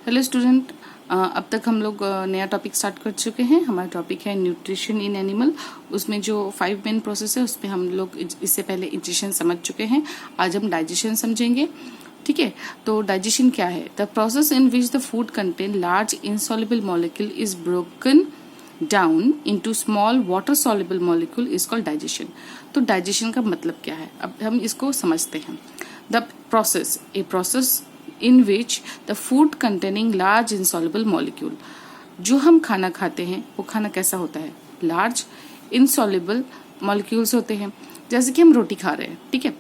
Hello student, अब तक हम लोग नया टॉपिक स्टार्ट कर चुके हैं। हमारा टॉपिक है न्यूट्रिशन इन एनिमल। उसमें जो 5 मेन प्रोसेस है उस पर हम लोग इससे पहले इंजेक्शन समझ चुके हैं। आज हम डाइजेशन समझेंगे। ठीक है, तो डाइजेशन क्या है? The process in which the food contain large insoluble molecule is broken down into small water soluble molecule is called digestion. तो डाइजेशन का मतलब क्या है, अब हम इसको समझते हैं। The process, a process in which the food containing large insoluble molecule, जो हम खाना खाते हैं वो खाना कैसा होता है? लार्ज इनसॉल्युबल मॉलिक्यूल्स होते हैं। जैसे कि हम रोटी खा रहे हैं, ठीक है,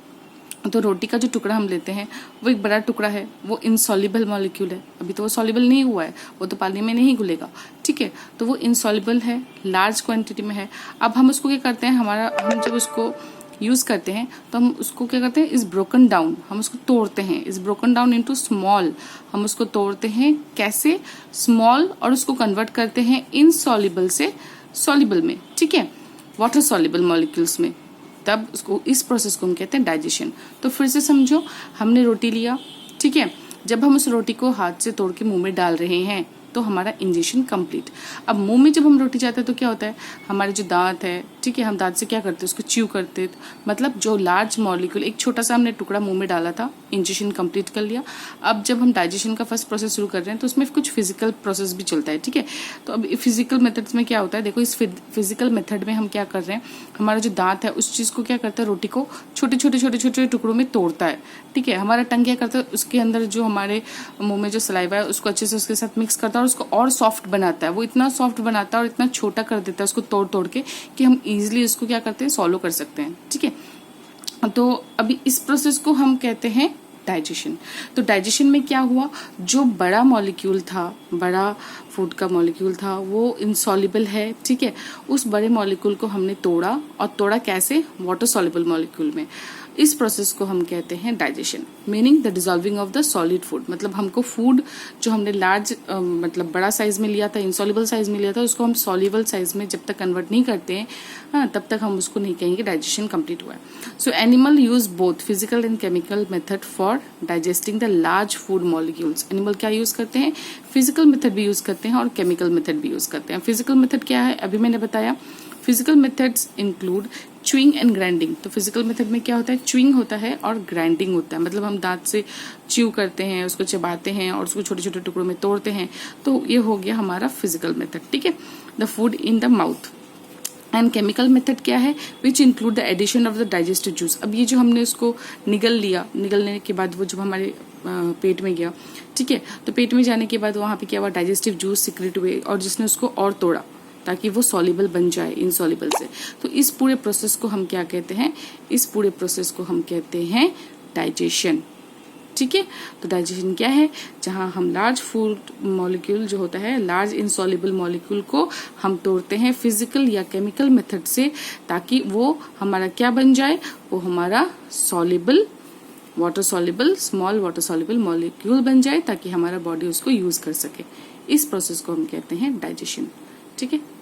तो रोटी का जो टुकड़ा हम लेते हैं वो एक बड़ा टुकड़ा है, वो इनसॉल्युबल मॉलिक्यूल है, अभी तो वो सॉल्युबल नहीं हुआ है, वो तो पानी में नहीं घुलेगा। ठीक है, तो वो इनसॉल्युबल है, लार्ज क्वांटिटी में है। अब हम उसको क्या करते हैं, हम जब उसको यूज करते हैं तो हम उसको क्या करते हैं, इज ब्रोकन डाउन, हम उसको तोड़ते हैं, is broken down into small, हम उसको तोड़ते हैं कैसे? स्मॉल, और उसको कन्वर्ट करते हैं इनसॉल्युबल से सॉल्युबल में, ठीक है, वाटर सॉल्युबल मॉलिक्यूल्स में। तब उसको, इस प्रोसेस को हम कहते हैं डाइजेशन। तो फिर से समझो, हमने रोटी लिया, ठीक है, जब हम उस रोटी को हाथ से तोड़ के मुंह में डाल रहे हैं तो हमारा इंजेक्शन कंप्लीट। अब मुंह में जब हम रोटी जाते हैं तो क्या होता है, हमारे जो दांत है, ठीक है, हम दांत से क्या करते हैं, उसको च्यू करते हैं। मतलब जो लार्ज मॉलिक्यूल, एक छोटा सा हमने टुकड़ा मुंह में डाला था, इंजेक्शन कंप्लीट कर लिया। अब जब हम डाइजेशन का फर्स्ट प्रोसेस शुरू कर रहे हैं तो उसमें कुछ फिजिकल प्रोसेस भी चलता है, ठीक है। तो अब फिजिकल मेथड्स में क्या होता है, देखो, इस फिजिकल मेथड में हम क्या कर रहे हैं, हमारा जो दांत है उस चीज को क्या करता है, रोटी को छोटे छोटे छोटे छोटे टुकड़ों में तोड़ता है, ठीक है। हमारा टंग क्या करता है, उसके अंदर जो हमारे मुंह में जो सलाइवा है उसको अच्छे से उसके साथ मिक्स करता है और उसको और सॉफ्ट बनाता है। वो इतना सॉफ्ट बनाता है और इतना छोटा कर देता है उसको तोड़ तोड़ के कि हम इजीली उसको क्या करते हैं, सॉलो कर सकते हैं, ठीक है। तो अभी इस प्रोसेस को हम कहते हैं डाइजेशन। तो डाइजेशन में क्या हुआ, जो बड़ा मॉलिक्यूल था, बड़ा फूड का मॉलिक्यूल था, वो इनसॉल्युबल है, ठीक है, उस बड़े मॉलिक्यूल को हमने तोड़ा, और तोड़ा कैसे? वाटर सॉल्युबल मॉलिक्यूल में। इस प्रोसेस को हम कहते हैं digestion. Meaning the dissolving of the solid food, मतलब हमको फूड जो हमने लार्ज मतलब बड़ा साइज में लिया था, इनसॉल्युबल साइज में लिया था, उसको हम सॉल्युबल साइज में जब तक कन्वर्ट नहीं करते हैं तब तक हम उसको नहीं कहेंगे डाइजेशन कंप्लीट हुआ है। So animal use both physical and chemical method for digesting the large food molecules. Animal क्या यूज करते हैं? फिजिकल मेथड भी यूज करते हैं और केमिकल मेथड भी यूज करते हैं। फिजिकल मेथड क्या है, अभी मैंने बताया। Physical methods include chewing and grinding. तो फिजिकल मेथड में क्या होता है, च्यूइंग होता है और ग्राइंडिंग होता है, मतलब हम दांत से च्यू करते हैं, उसको चबाते हैं और उसको छोटे छोटे टुकड़ों में तोड़ते हैं। तो ये हो गया हमारा फिजिकल मेथड, ठीक है, the food in the mouth. And chemical method क्या है, which include the addition of the digestive juice. अब ये जो हमने उसको निगल लिया, निगलने के बाद वो जब हमारे पेट में गया, ठीक है, तो पेट में जाने के बाद वहां पे क्या हुआ, डाइजेस्टिव जूस सिक्रेट हुए और जिसने उसको और तोड़ा ताकि वो सॉल्युबल बन जाए इनसॉल्युबल से। तो इस पूरे प्रोसेस को हम क्या कहते हैं, इस पूरे प्रोसेस को हम कहते हैं डाइजेशन, ठीक है। तो डाइजेशन क्या है, जहां हम लार्ज फूड मॉलिक्यूल जो होता है, लार्ज इनसॉल्युबल मॉलिक्यूल को हम तोड़ते हैं फिजिकल या केमिकल मेथड से, ताकि वो हमारा क्या बन जाए, वो हमारा soluble, water soluble, small water soluble molecule बन जाए, ताकि हमारा बॉडी उसको यूज कर सके। इस प्रोसेस को हम कहते हैं डाइजेशन, ठीक है।